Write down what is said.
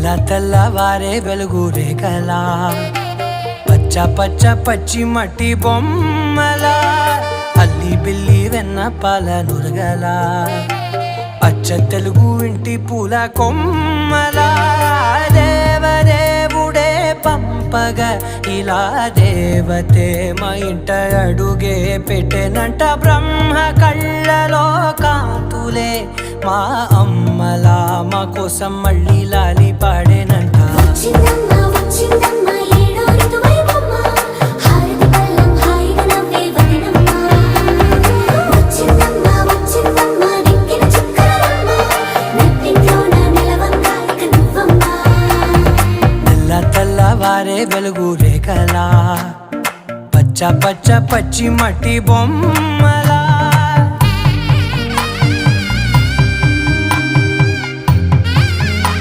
తెల్ల తెల్లవారే వెలుగు రేఖలా పచ్చ పచ్చ పచ్చి మట్టి బొమ్మలా అల్లి బిల్లి వెన్న పాల నురగలా అచ్చ తెలుగు ఇంటి పూల కొమ్మలా దేవదేవుడే పంపగా ఇలా దేవతే మా ఇంట అడుగే పెట్టెనంట బ్రహ్మ కళ్ళలో కాంతులే మా అమ్మలా మా కోసం మళ్ళీ లాలి పాడేనంట తెల్లవారే వెలుగు రేఖలా పచ్చ పచ్చ పచ్చి మట్టి బొమ్మ